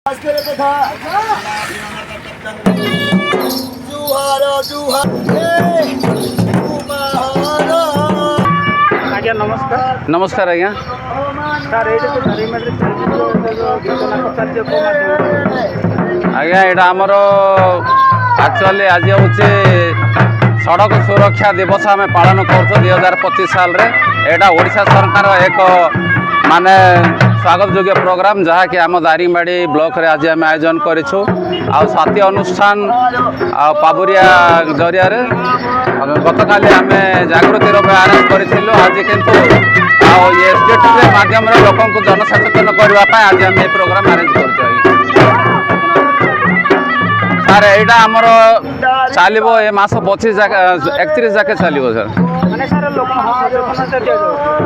आज्ञा नमस्कार। नमस्कार आज्ञा सर ये आज्ञा यहाँ आमर एक्चुअली आज हूँ सड़क सुरक्षा दिवस आम पालन कर 2025 साल रे एटा ओडिशा सरकार एक माने स्वागत योग्य प्रोग्राम जहाँकि आम दारिंगबाड़ी ब्लॉक रे आज आम आयोजन करूँ साथी अनुष्ठान पाबुरिया जरिया गत काली आम जागृति आरंभ करूँ आज किंतु एसडीटी माध्यम लोक जनसचेतन करने आज आम ये प्रोग्राम आरेंज कर सर यहाँ आमर चलो ये मास 25 31 जाके चलो सर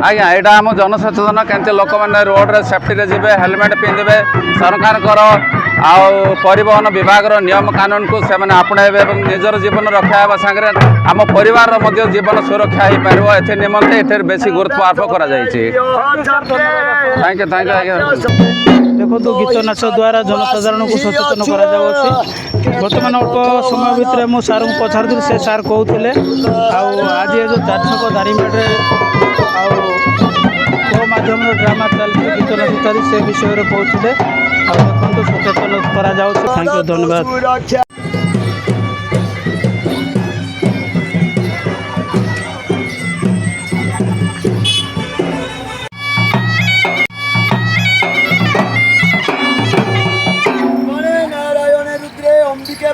आज्ञा यहाँ आम जनसचेतन केमती लोक मैंने रोड रे सेफ्टी रे जीवे हेलमेट पिंधे सरकार परिवहन विभाग नियम कानून को से आपणाइबे और निजर जीवन रक्षा सागर आम परिवार जीवन सुरक्षा हो पार निमंते एठे बेसी गुरुत्व आरोप कर थैंक यू आज्ञा देखो गीत नाच द्वारा जनसाधारण को सचेतन कर बर्तमान अल्प समय भितर मु सार को पचारूली से सार कहते आज ये जो 4 छक दारिंगबाड़ी माध्यम ड्रामा चलती गीत नाच से विषय में कहते देखो सचेतन करा थैंक यू धन्यवाद।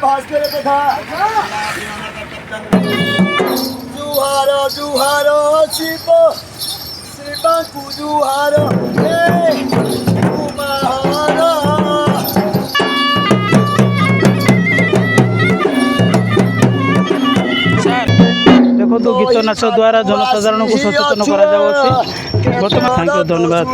भास्कर तथा जुहार जुहार शिव शिव जुहार देखो गीत नाच द्वारा जनसाधारण को सचेतन कर बर्तमान थैंक यू धन्यवाद।